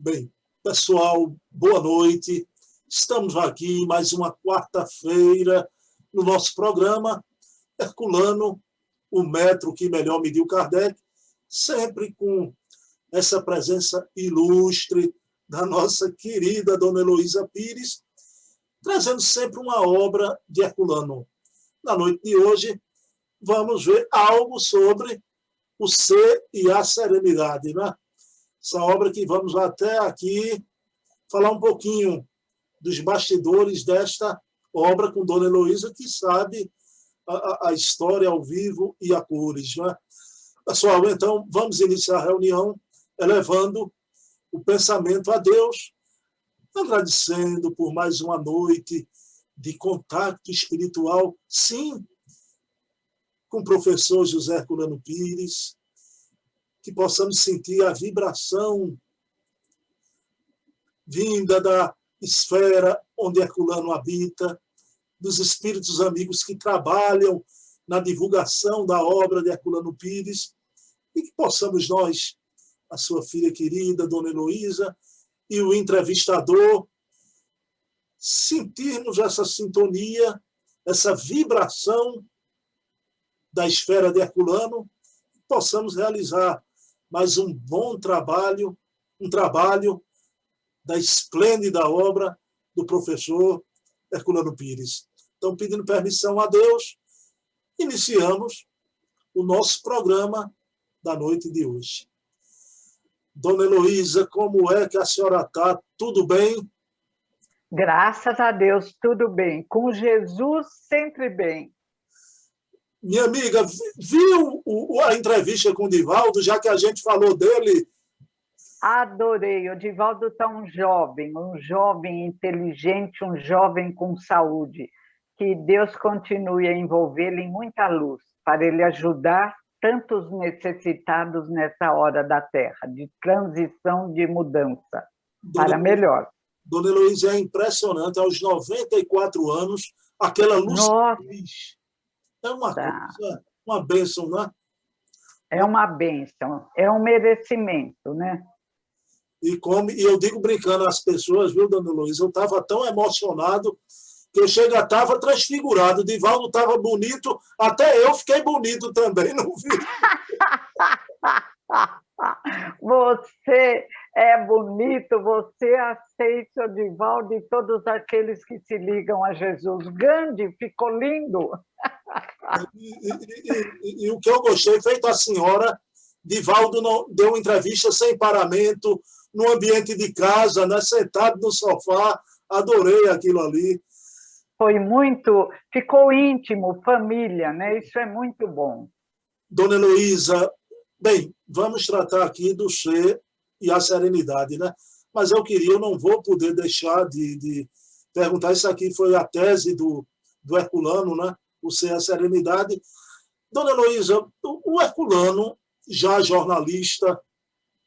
Bem, pessoal, boa noite. Estamos aqui mais uma quarta-feira no nosso programa Herculano, o metro que melhor mediu Kardec, sempre com essa presença ilustre da nossa querida Dona Heloísa Pires, trazendo sempre uma obra de Herculano. Na noite de hoje, vamos ver algo sobre o ser e a serenidade, né? Essa obra que vamos até aqui falar um pouquinho dos bastidores desta obra com Dona Heloísa, que sabe a história ao vivo e a cores, né? Pessoal, então, vamos iniciar a reunião elevando o pensamento a Deus, agradecendo por mais uma noite de contato espiritual, sim, com o professor José Herculano Pires, que possamos sentir a vibração vinda da esfera onde Herculano habita, dos espíritos amigos que trabalham na divulgação da obra de Herculano Pires, e que possamos nós, a sua filha querida, Dona Heloísa, e o entrevistador, sentirmos essa sintonia, essa vibração da esfera de Herculano, e possamos realizar mais um bom trabalho, um trabalho da esplêndida obra do professor Herculano Pires. Então, pedindo permissão a Deus, iniciamos o nosso programa da noite de hoje. Dona Heloísa, como é que a senhora está? Tudo bem? Graças a Deus, tudo bem. Com Jesus, sempre bem. Minha amiga, viu a entrevista com o Divaldo, já que a gente falou dele? Adorei. O Divaldo está um jovem inteligente, um jovem com saúde. Que Deus continue a envolvê-lo em muita luz, para ele ajudar tantos necessitados nessa hora da Terra, de transição, de mudança, para melhor. Dona Heloísa, é impressionante, aos 94 anos, aquela lucidez. É uma coisa, uma bênção, não é? É uma bênção, é um merecimento, né? E eu digo brincando às pessoas, viu, Dona Heloísa, eu estava tão emocionado que eu estava transfigurado. O Divaldo estava bonito, até eu fiquei bonito também, não vi? Você é bonito, você aceita o Divaldo e todos aqueles que se ligam a Jesus. Gandhi ficou lindo. E o que eu gostei, feito a senhora, Divaldo não, deu uma entrevista sem paramento, no ambiente de casa, né, sentado no sofá, adorei aquilo ali. Foi muito, ficou íntimo, família, né? Isso é muito bom. Dona Heloísa, bem, vamos tratar aqui do ser e a serenidade, né? Mas eu não vou poder deixar de perguntar, isso aqui foi a tese do Herculano, né? O ser e a serenidade. Dona Heloísa, o Herculano, já jornalista,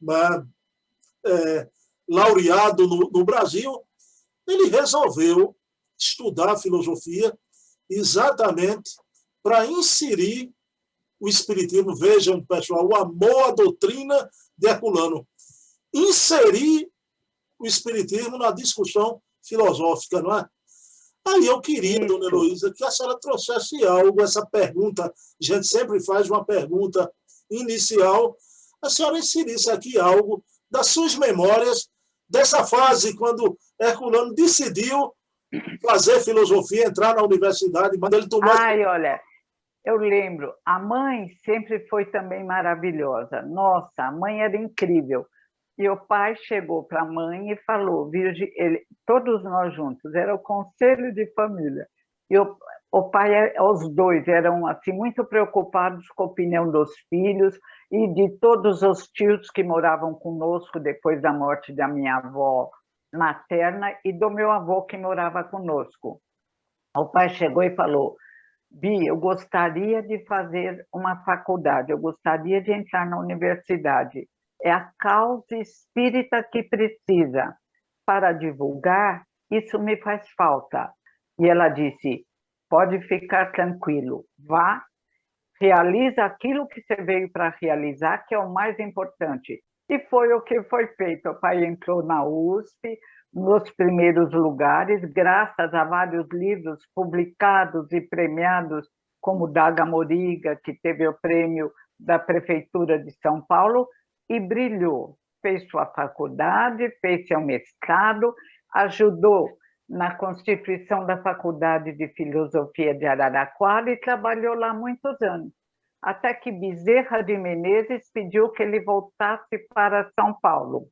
né, laureado no Brasil, ele resolveu estudar filosofia exatamente para inserir o espiritismo. Vejam, pessoal, o amor à doutrina de Herculano. Inserir o espiritismo na discussão filosófica, não é? Aí eu queria, Dona Heloísa, que a senhora trouxesse algo, essa pergunta, a gente sempre faz uma pergunta inicial, a senhora inserisse aqui algo das suas memórias dessa fase, quando Herculano decidiu fazer filosofia, entrar na universidade, mas ele tomou... Olha, eu lembro, a mãe sempre foi também maravilhosa. Nossa, a mãe era incrível. E o pai chegou para a mãe e falou, todos nós juntos, era o conselho de família. E o pai, os dois eram assim, muito preocupados com a opinião dos filhos e de todos os tios que moravam conosco depois da morte da minha avó materna e do meu avô que morava conosco. O pai chegou e falou, Bi, eu gostaria de fazer uma faculdade, eu gostaria de entrar na universidade. É a causa espírita que precisa. Para divulgar, isso me faz falta. E ela disse, pode ficar tranquilo, vá, realiza aquilo que você veio para realizar, que é o mais importante. E foi o que foi feito. O pai entrou na USP, nos primeiros lugares, graças a vários livros publicados e premiados, como Daga Moriga, que teve o prêmio da Prefeitura de São Paulo, e brilhou. Fez sua faculdade, fez seu mestrado, ajudou na constituição da Faculdade de Filosofia de Araraquara e trabalhou lá muitos anos, até que Bezerra de Menezes pediu que ele voltasse para São Paulo.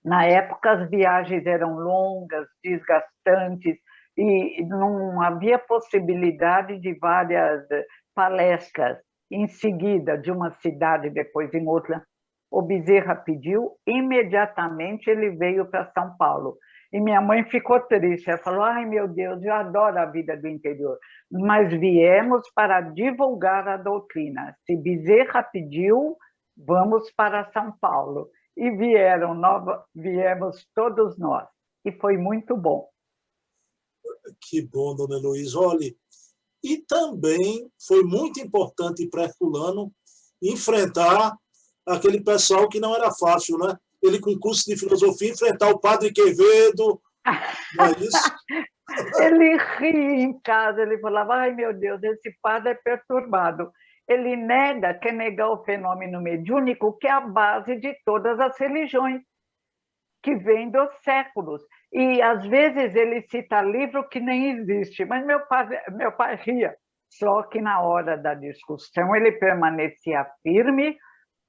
Na época, as viagens eram longas, desgastantes, e não havia possibilidade de várias palestras em seguida, de uma cidade, depois em outra. O Bezerra pediu, imediatamente ele veio para São Paulo. E minha mãe ficou triste, ela falou, ai meu Deus, eu adoro a vida do interior, mas viemos para divulgar a doutrina. Se Bezerra pediu, vamos para São Paulo. E viemos todos nós, e foi muito bom. Que bom, dona Heloísa. Olha, e também foi muito importante para Herculano enfrentar aquele pessoal que não era fácil, né? Ele, com curso de filosofia, enfrentar o padre Quevedo, não é isso? Ele ria em casa, ele falava, ai meu Deus, esse padre é perturbado. Ele quer negar o fenômeno mediúnico, que é a base de todas as religiões, que vem dos séculos. E, às vezes, ele cita livro que nem existe, mas meu pai ria. Só que, na hora da discussão, ele permanecia firme,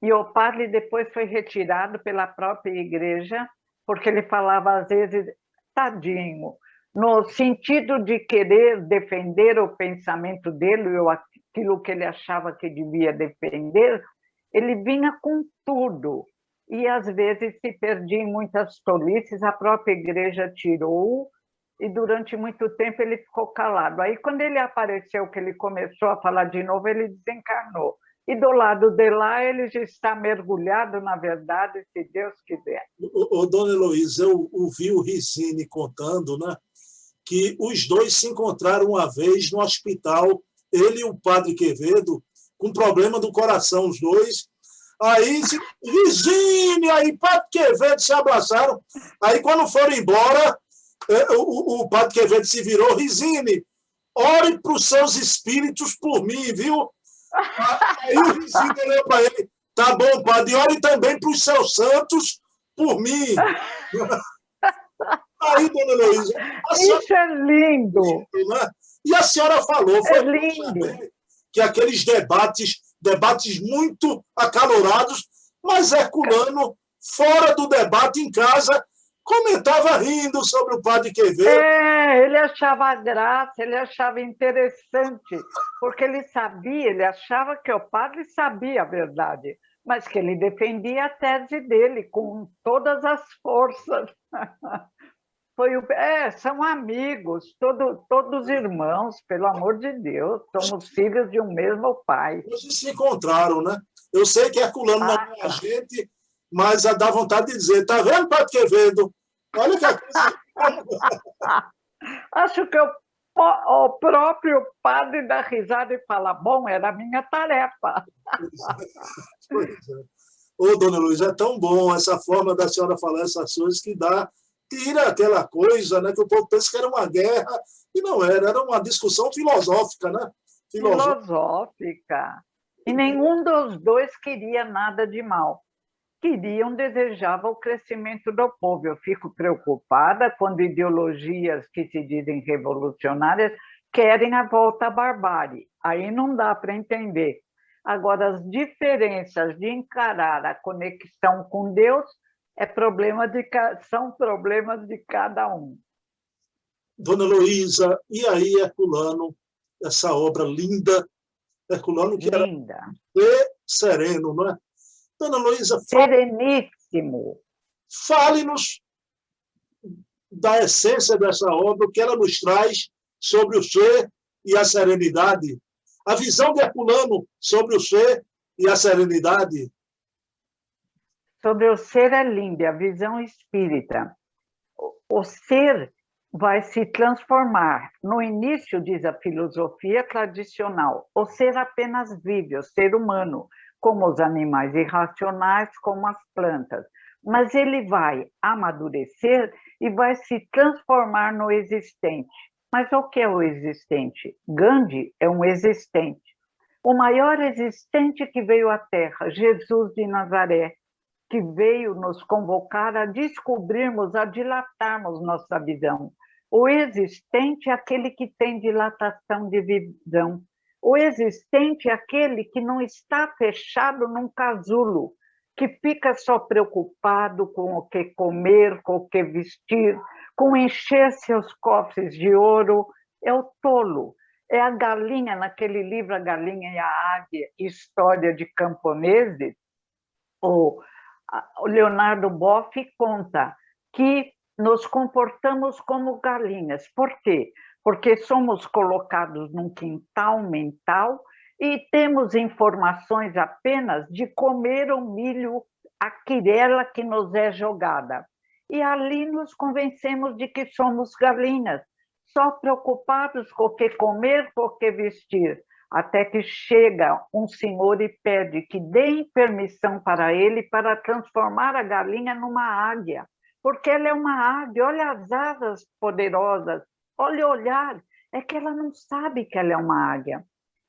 e o padre depois foi retirado pela própria igreja, porque ele falava, às vezes, tadinho, no sentido de querer defender o pensamento dele, aquilo que ele achava que devia defender, ele vinha com tudo. E, às vezes, se perdia em muitas tolices, a própria igreja tirou, e durante muito tempo ele ficou calado. Aí, quando ele apareceu, que ele começou a falar de novo, ele desencarnou. E do lado de lá, ele já está mergulhado na verdade, se Deus quiser. Dona Heloísa, eu ouvi o Rizzini contando, né, que os dois se encontraram uma vez no hospital, ele e o padre Quevedo, com problema do coração, os dois. Aí, Rizzini, aí padre Quevedo se abraçaram. Aí, quando foram embora, o padre Quevedo se virou, Rizzini, ore para os seus espíritos por mim, viu? Aí o Rizzini olhou para ele, tá bom, padre, ore também para os seus santos por mim. Aí, dona Heloísa... Isso é lindo! Né? E a senhora falou, foi lindo, que aqueles debates muito acalorados, mas Herculano, fora do debate, em casa, comentava rindo sobre o padre Quevedo. Ele achava graça, ele achava interessante, porque ele achava que o padre sabia a verdade, mas que ele defendia a tese dele com todas as forças. São amigos, todos irmãos, pelo amor de Deus, somos filhos de um mesmo pai. Hoje se encontraram, né? Eu sei que Herculano não é a gente, mas dá vontade de dizer, tá vendo, padre Quevedo? Olha que a coisa... Acho que o próprio padre dá risada e fala, bom, era a minha tarefa. Pois é. Ô, dona Heloísa, é tão bom essa forma da senhora falar essas coisas que tira aquela coisa, né, que o povo pensa que era uma guerra, e não era uma discussão filosófica, né? Filosófica. E nenhum dos dois queria nada de mal. Desejavam o crescimento do povo. Eu fico preocupada quando ideologias que se dizem revolucionárias querem a volta à barbárie. Aí não dá para entender. Agora, as diferenças de encarar a conexão com Deus são problemas de cada um. Dona Heloísa, e aí Herculano, essa obra linda, Herculano que linda. Era sereno, não é? Dona Heloísa, sereníssimo. Fale-nos da essência dessa obra, o que ela nos traz sobre o ser e a serenidade. A visão de Herculano sobre o ser e a serenidade. Sobre o ser é linda, a visão espírita. O ser vai se transformar. No início, diz a filosofia tradicional, o ser apenas vive, o ser humano. como os animais irracionais, como as plantas. Mas ele vai amadurecer e vai se transformar no existente. Mas o que é o existente? Gandhi é um existente. O maior existente que veio à Terra, Jesus de Nazaré, que veio nos convocar a descobrirmos, a dilatarmos nossa visão. O existente é aquele que tem dilatação de visão. O existente é aquele que não está fechado num casulo, que fica só preocupado com o que comer, com o que vestir, com encher seus cofres de ouro. É o tolo. É a galinha, naquele livro A Galinha e a Águia, História de Camponeses, o Leonardo Boff conta que nos comportamos como galinhas. Por quê? Porque somos colocados num quintal mental e temos informações apenas de comer o milho, a quirela que nos é jogada. E ali nos convencemos de que somos galinhas, só preocupados com o que comer, com o que vestir, até que chega um senhor e pede que deem permissão para ele para transformar a galinha numa águia, porque ela é uma águia, olha as asas poderosas, olha o olhar, é que ela não sabe que ela é uma águia.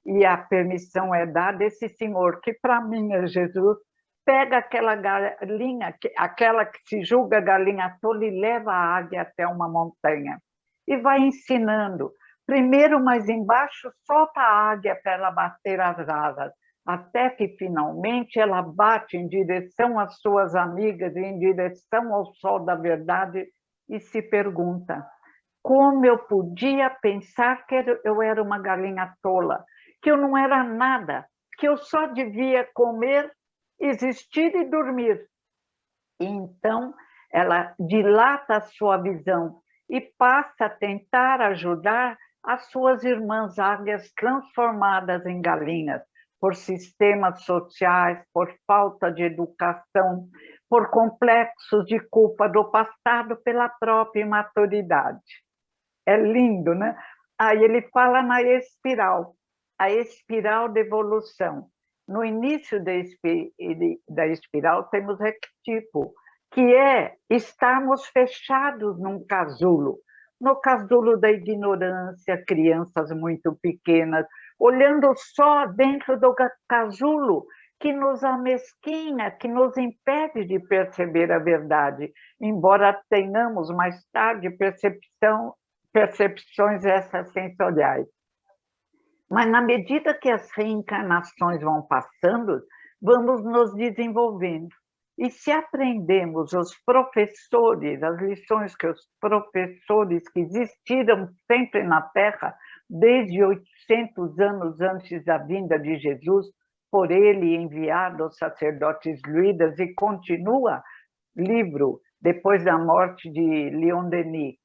E a permissão é dada, esse senhor, que para mim é Jesus, pega aquela galinha, aquela que se julga galinha tola, e leva a águia até uma montanha. E vai ensinando. Primeiro, mais embaixo, solta a águia para ela bater as asas, até que finalmente ela bate em direção às suas amigas, em direção ao sol da verdade, e se pergunta: como eu podia pensar que eu era uma galinha tola, que eu não era nada, que eu só devia comer, existir e dormir. E então ela dilata a sua visão e passa a tentar ajudar as suas irmãs águias transformadas em galinhas, por sistemas sociais, por falta de educação, por complexos de culpa do passado, pela própria imaturidade. É lindo, né? Aí ele fala na espiral, a espiral de evolução. No início da espiral temos rectipo, que é estarmos fechados num casulo. No casulo da ignorância, crianças muito pequenas, olhando só dentro do casulo, que nos amesquinha, que nos impede de perceber a verdade, embora tenhamos mais tarde percepções extrasensoriais. Mas na medida que as reencarnações vão passando, vamos nos desenvolvendo. E se aprendemos os professores, as lições que os professores que existiram sempre na Terra, desde 800 anos antes da vinda de Jesus, por ele enviado aos sacerdotes druidas, e continua livro depois da morte de Leon Denis.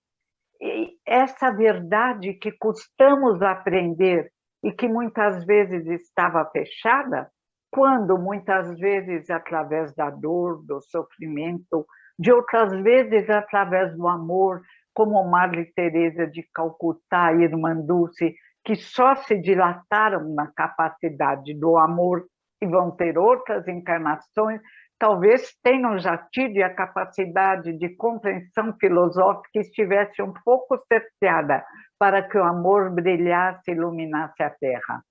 E essa verdade que custamos aprender e que muitas vezes estava fechada, quando muitas vezes através da dor, do sofrimento, de outras vezes através do amor, como Madre Teresa de Calcutá e Irmã Dulce, que só se dilataram na capacidade do amor e vão ter outras encarnações, talvez tenham já tido a capacidade de compreensão filosófica que estivesse um pouco cerceada para que o amor brilhasse e iluminasse a Terra.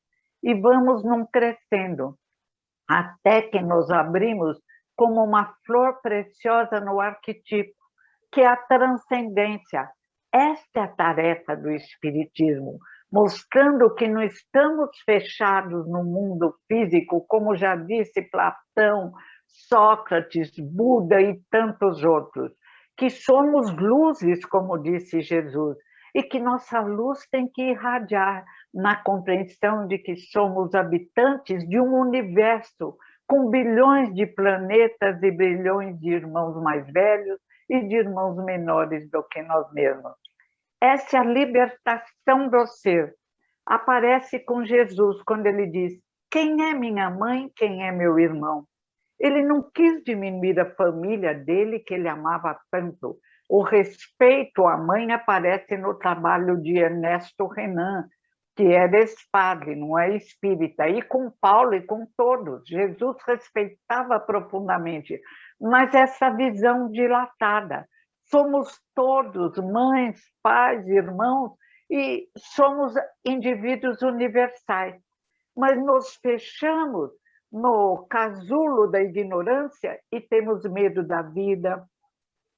E vamos num crescendo, até que nos abrimos como uma flor preciosa no arquetipo, que é a transcendência. Esta é a tarefa do Espiritismo, mostrando que não estamos fechados no mundo físico, como já disse Platão, Sócrates, Buda e tantos outros, que somos luzes, como disse Jesus, e que nossa luz tem que irradiar na compreensão de que somos habitantes de um universo com bilhões de planetas e bilhões de irmãos mais velhos e de irmãos menores do que nós mesmos. Essa é a libertação do ser. Aparece com Jesus quando ele diz: quem é minha mãe, quem é meu irmão? Ele não quis diminuir a família dele, que ele amava tanto. O respeito à mãe aparece no trabalho de Ernesto Renan, que era ex-padre, não é espírita, e com Paulo e com todos. Jesus respeitava profundamente, mas essa visão dilatada. Somos todos mães, pais, irmãos, e somos indivíduos universais, mas nos fechamos no casulo da ignorância e temos medo da vida,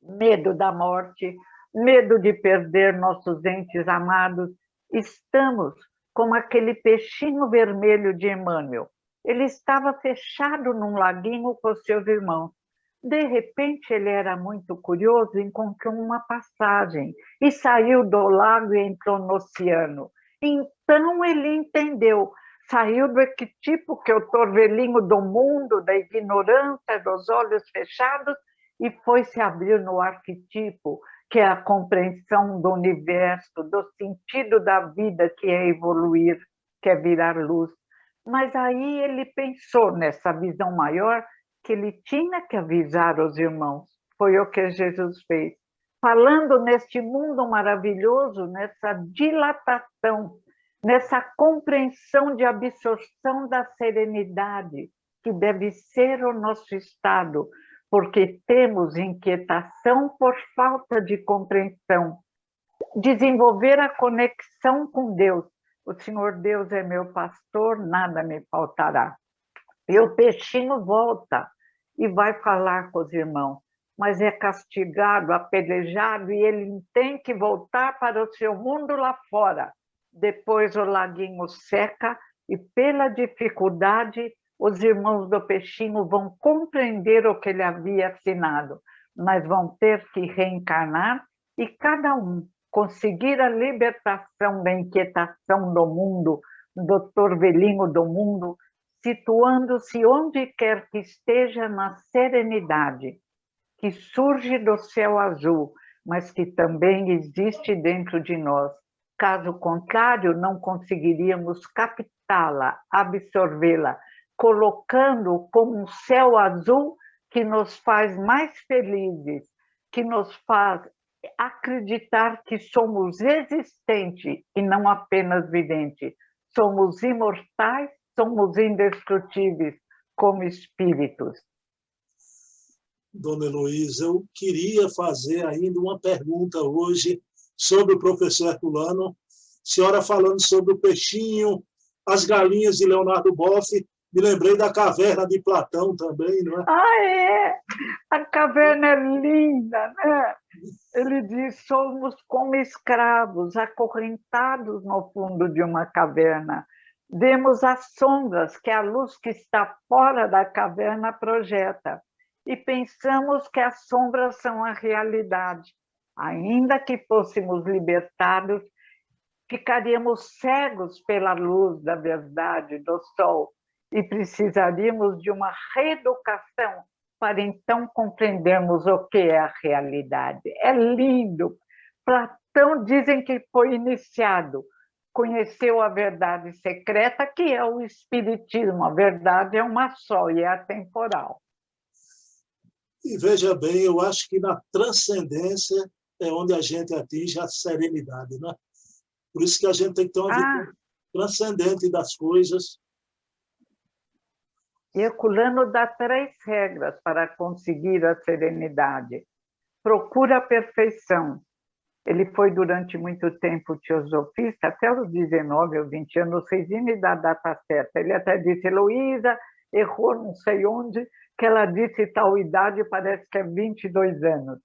medo da morte, medo de perder nossos entes amados. Estamos como aquele peixinho vermelho de Emmanuel. Ele estava fechado num laguinho com seus irmãos. De repente, ele era muito curioso e encontrou uma passagem e saiu do lago e entrou no oceano. Então ele entendeu, saiu do arquetipo, que é o torvelinho do mundo, da ignorância, dos olhos fechados, e foi se abrir no arquetipo, que é a compreensão do universo, do sentido da vida, que é evoluir, que é virar luz. Mas aí ele pensou nessa visão maior, que ele tinha que avisar os irmãos. Foi o que Jesus fez. Falando neste mundo maravilhoso, nessa dilatação, nessa compreensão de absorção da serenidade, que deve ser o nosso estado, porque temos inquietação por falta de compreensão. Desenvolver a conexão com Deus. O Senhor Deus é meu pastor, nada me faltará. E o peixinho volta e vai falar com os irmãos, mas é castigado, apedrejado, e ele tem que voltar para o seu mundo lá fora. Depois o laguinho seca e, pela dificuldade, os irmãos do peixinho vão compreender o que ele havia assinado, mas vão ter que reencarnar e cada um conseguir a libertação da inquietação do mundo, do torvelinho do mundo, situando-se onde quer que esteja na serenidade, que surge do céu azul, mas que também existe dentro de nós. Caso contrário, não conseguiríamos captá-la, absorvê-la, colocando como um céu azul que nos faz mais felizes, que nos faz acreditar que somos existentes e não apenas viventes. Somos imortais, somos indestrutíveis como espíritos. Dona Heloísa, eu queria fazer ainda uma pergunta hoje sobre o professor Herculano. A senhora falando sobre o peixinho, as galinhas de Leonardo Boff, me lembrei da caverna de Platão também, não é? Ah, é! A caverna é linda, né? Ele diz, somos como escravos, acorrentados no fundo de uma caverna. Vemos as sombras que a luz que está fora da caverna projeta e pensamos que as sombras são a realidade. Ainda que fôssemos libertados, ficaríamos cegos pela luz da verdade, do sol, e precisaríamos de uma reeducação para então compreendermos o que é a realidade. É lindo. Platão dizem que foi iniciado, conheceu a verdade secreta, que é o espiritismo. A verdade é uma só e é atemporal. E veja bem, eu acho que na transcendência é onde a gente atinge a serenidade, né? Por isso que a gente tem que ter uma visão transcendente das coisas. Herculano dá 3 regras para conseguir a serenidade. Procura a perfeição. Ele foi durante muito tempo teosofista, até os 19 ou 20 anos, não sei nem da data certa. Ele até disse, Heloísa errou não sei onde, que ela disse tal idade, parece que é 22 anos.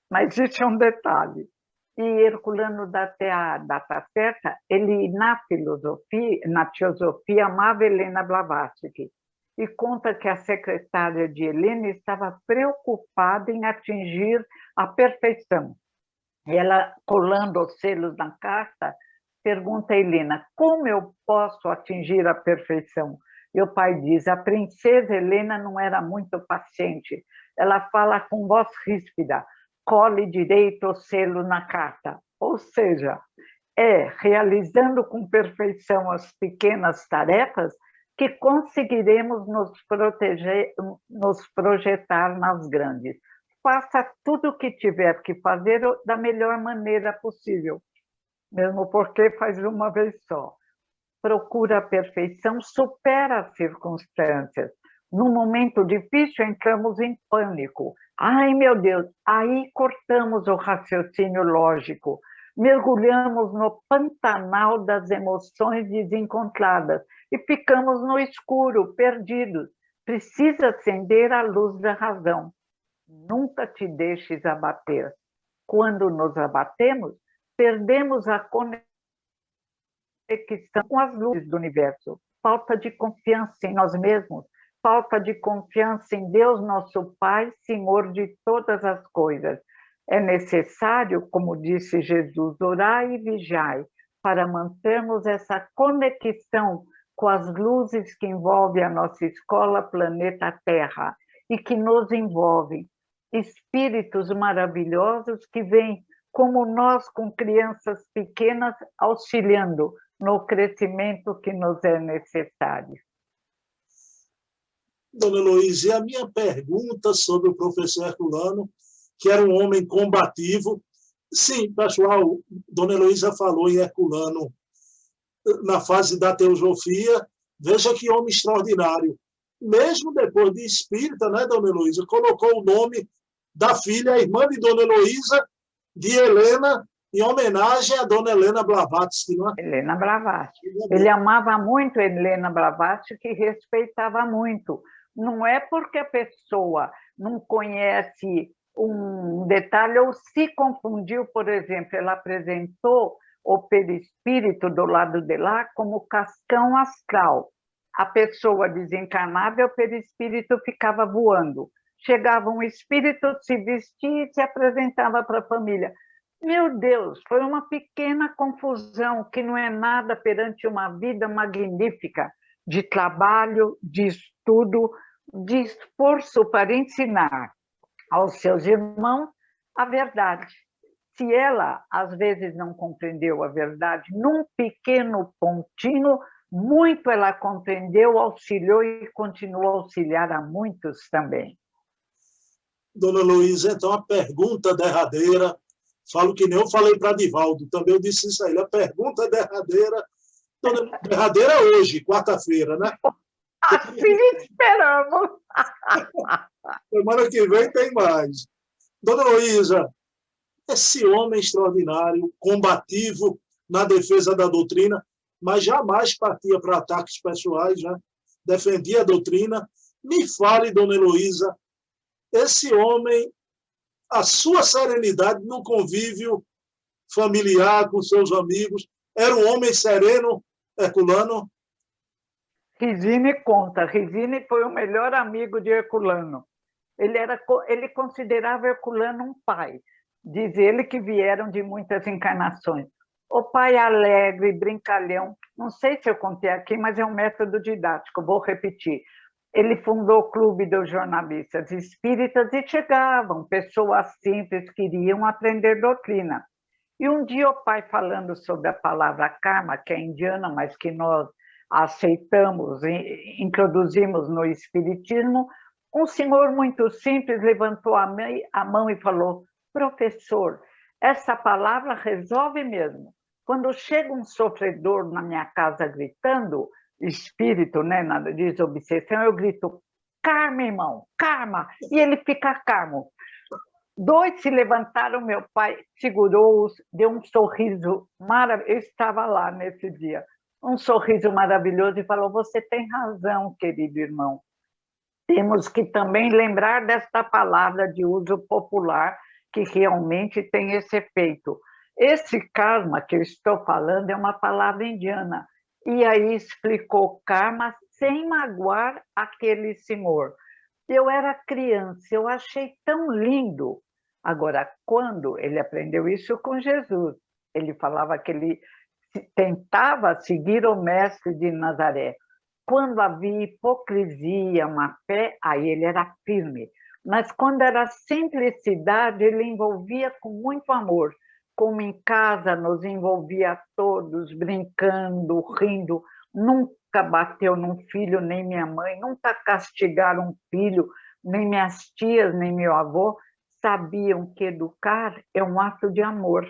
Mas isso é um detalhe. E Herculano dá até a data certa, ele na filosofia, na teosofia, amava Helena Blavatsky. E conta que a secretária de Helena estava preocupada em atingir a perfeição. E ela, colando os selos na carta, pergunta a Helena, como eu posso atingir a perfeição? E o pai diz, a princesa Helena não era muito paciente. Ela fala com voz ríspida, cole direito o selo na carta. Ou seja, realizando com perfeição as pequenas tarefas que conseguiremos nos projetar nas grandes. Faça tudo o que tiver que fazer da melhor maneira possível, mesmo porque faz uma vez só. procura a perfeição, supera as circunstâncias. Num momento difícil, entramos em pânico. Ai, meu Deus! Aí cortamos o raciocínio lógico, mergulhamos no pantanal das emoções desencontradas e ficamos no escuro, perdidos. Precisa acender a luz da razão. Nunca te deixes abater. Quando nos abatemos, perdemos a conexão com as luzes do universo. Falta de confiança em nós mesmos, falta de confiança em Deus, nosso Pai, Senhor de todas as coisas. É necessário, como disse Jesus, orar e vigiar para mantermos essa conexão com as luzes que envolvem a nossa escola, planeta Terra, e que nos envolvem. Espíritos maravilhosos que vêm, como nós, com crianças pequenas, auxiliando no crescimento que nos é necessário. Dona Heloísa, e a minha pergunta sobre o professor Herculano, que era um homem combativo. Sim, pessoal, Dona Heloísa falou em Herculano na fase da teosofia. Veja que homem extraordinário. Mesmo depois de espírita, né, Dona Heloísa, colocou o nome da filha, a irmã de Dona Heloísa, de Helena, em homenagem a Dona Helena Blavatsky. Não é? Helena Blavatsky. Ele amava muito Helena Blavatsky, que respeitava muito. Não é porque a pessoa não conhece um detalhe ou se confundiu, por exemplo, ela apresentou o perispírito do lado de lá como cascão astral. A pessoa desencarnava e o perispírito ficava voando. Chegava um espírito, se vestia e se apresentava para a família. Meu Deus, foi uma pequena confusão, que não é nada perante uma vida magnífica de trabalho, de estudo, de esforço para ensinar aos seus irmãos a verdade. Se ela, às vezes, não compreendeu a verdade, num pequeno pontinho, muito ela compreendeu, auxiliou e continuou a auxiliar a muitos também. Dona Heloísa, então, a pergunta derradeira, falo que nem eu falei para Divaldo, também eu disse isso a ele, a pergunta derradeira, derradeira hoje, quarta-feira, né? Assim esperamos! Semana que vem tem mais. Dona Heloísa, esse homem extraordinário, combativo na defesa da doutrina, mas jamais partia para ataques pessoais, né? Defendia a doutrina. Me fale, Dona Heloísa, esse homem, a sua serenidade no convívio familiar com seus amigos, era um homem sereno, Herculano? Risine conta, Risine foi o melhor amigo de Herculano. Ele considerava Herculano um pai. Diz ele que vieram de muitas encarnações. O pai alegre, brincalhão, não sei se eu contei aqui, mas é um método didático, vou repetir. Ele fundou o Clube dos Jornalistas Espíritas e chegavam pessoas simples que queriam aprender doutrina. E um dia o pai, falando sobre a palavra karma, que é indiana, mas que nós aceitamos e introduzimos no Espiritismo, um senhor muito simples levantou a mão e falou: professor, essa palavra resolve mesmo. Quando chega um sofredor na minha casa gritando, espírito, né, nada diz obsessão, eu grito: karma, irmão, karma, e ele fica calmo. Dois se levantaram, meu pai segurou-os, deu um sorriso maravilhoso, eu estava lá nesse dia, um sorriso maravilhoso e falou: você tem razão, querido irmão. Temos que também lembrar desta palavra de uso popular, que realmente tem esse efeito. Esse karma que eu estou falando é uma palavra indiana, e aí explicou karma sem magoar aquele senhor. Eu era criança, eu achei tão lindo. Agora, quando ele aprendeu isso com Jesus, ele falava que ele tentava seguir o mestre de Nazaré. Quando havia hipocrisia, má fé, aí ele era firme. Mas quando era simplicidade, ele envolvia com muito amor. Como em casa nos envolvia a todos, brincando, rindo. Nunca bateu num filho, nem minha mãe, nunca castigaram um filho, nem minhas tias, nem meu avô. Sabiam que educar é um ato de amor,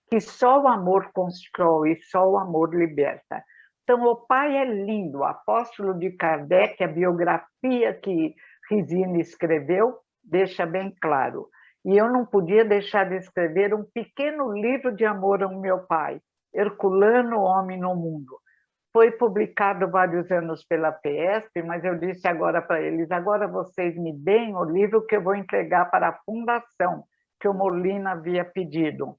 que só o amor constrói, só o amor liberta. Então, o pai é lindo, o Apóstolo de Kardec, a biografia que Resina escreveu, deixa bem claro. E eu não podia deixar de escrever um pequeno livro de amor ao meu pai, Herculano, Homem no Mundo. Foi publicado vários anos pela PESP, mas eu disse agora para eles, agora vocês me deem o livro que eu vou entregar para a fundação, que o Molina havia pedido.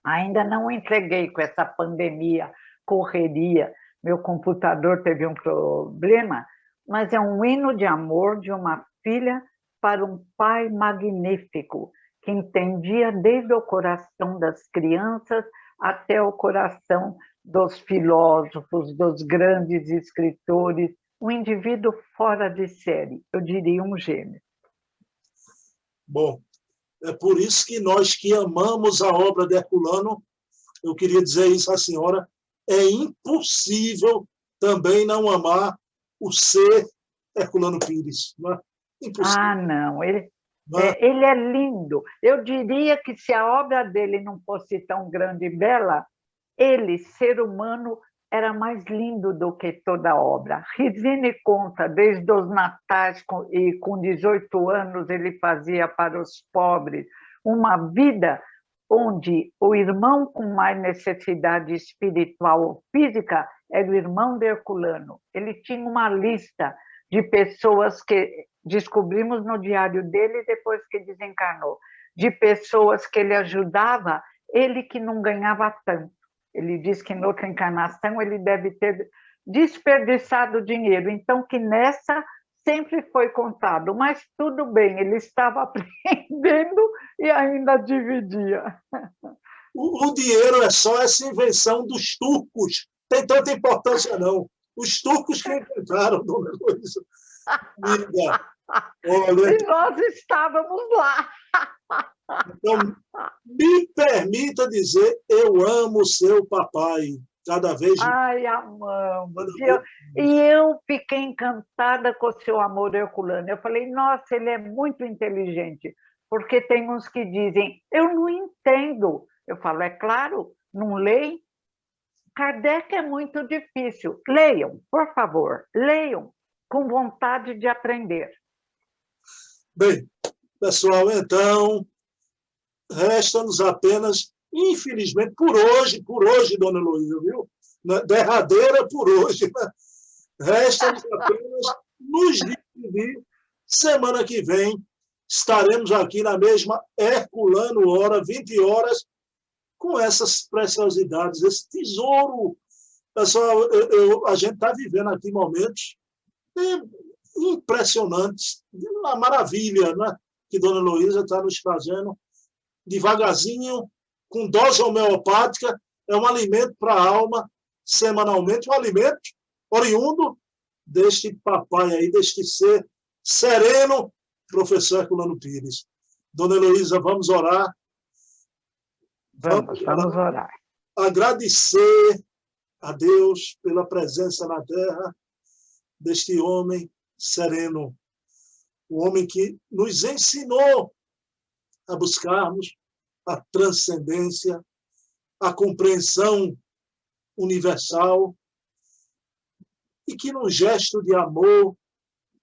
Ainda não entreguei com essa pandemia, correria, meu computador teve um problema, mas é um hino de amor de uma filha para um pai magnífico, que entendia desde o coração das crianças até o coração dos filósofos, dos grandes escritores, um indivíduo fora de série, eu diria um gênio. Bom, é por isso que nós que amamos a obra de Herculano, eu queria dizer isso à senhora, é impossível também não amar o ser Herculano Pires. Não é? Impossível. Ah, não, ele Não é? ele é lindo. Eu diria que se a obra dele não fosse tão grande e bela, ele, ser humano, era mais lindo do que toda a obra. Resine conta, desde os natais, e com 18 anos ele fazia para os pobres uma vida onde o irmão com mais necessidade espiritual ou física era o irmão de Herculano. Ele tinha uma lista de pessoas que descobrimos no diário dele depois que desencarnou, de pessoas que ele ajudava, ele que não ganhava tanto. Ele diz que, em outra encarnação, ele deve ter desperdiçado dinheiro. Então, que nessa sempre foi contado. Mas tudo bem, ele estava aprendendo e ainda dividia. O dinheiro é só essa invenção dos turcos. Tem tanta importância, não. Os turcos que inventaram, dona Heloísa. Amiga, olha, E nós estávamos lá. então, me permita dizer, eu amo seu papai, cada vez mais. Ai, amamos. E eu fiquei encantada com o seu amor herculano. Eu falei, nossa, ele é muito inteligente, porque tem uns que dizem, eu não entendo. Eu falo, é claro, não leem? Kardec é muito difícil. Leiam, por favor, leiam, com vontade de aprender. Bem, pessoal, então, resta-nos apenas, infelizmente, por hoje, dona Heloísa, viu? Derradeira por hoje, né? Resta-nos apenas nos despedir. Semana que vem estaremos aqui na mesma Herculano Hora, 20 horas, com essas preciosidades, esse tesouro. Pessoal, a gente está vivendo aqui momentos impressionantes, uma maravilha, né? Que dona Heloísa está nos trazendo devagarzinho, com dose homeopática, é um alimento para a alma, semanalmente, um alimento oriundo deste papai aí, deste ser sereno, professor Herculano Pires. Dona Heloísa, vamos orar. Vamos orar. Agradecer a Deus pela presença na terra deste homem sereno, o homem que nos ensinou a buscarmos a transcendência, a compreensão universal, e que, num gesto de amor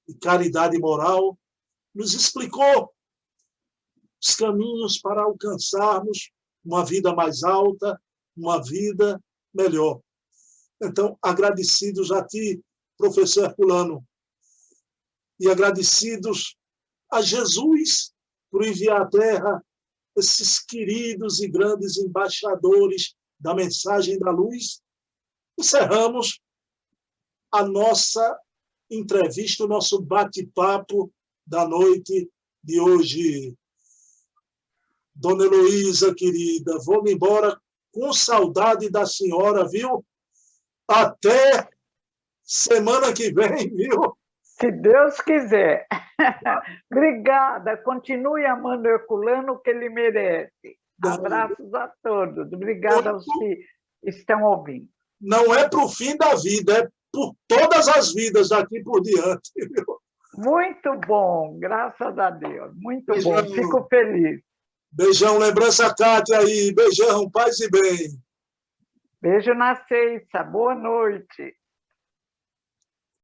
e caridade moral, nos explicou os caminhos para alcançarmos uma vida mais alta, uma vida melhor. Então, agradecidos a ti, professor Herculano, e agradecidos a Jesus por enviar à Terra esses queridos e grandes embaixadores da mensagem da luz, encerramos a nossa entrevista, o nosso bate-papo da noite de hoje. Dona Heloísa, querida, vou-me embora com saudade da senhora, viu? Até semana que vem, viu? Se Deus quiser. Obrigada. Continue amando Herculano, que ele merece. Abraços a todos. Obrigada aos que estão ouvindo. Não é para o fim da vida, é por todas as vidas daqui por diante. Viu? Muito bom, graças a Deus. Muito Beijão. Bom, fico feliz. Beijão, lembrança Cátia aí. Beijão, paz e bem. Beijo na Ceissa, boa noite.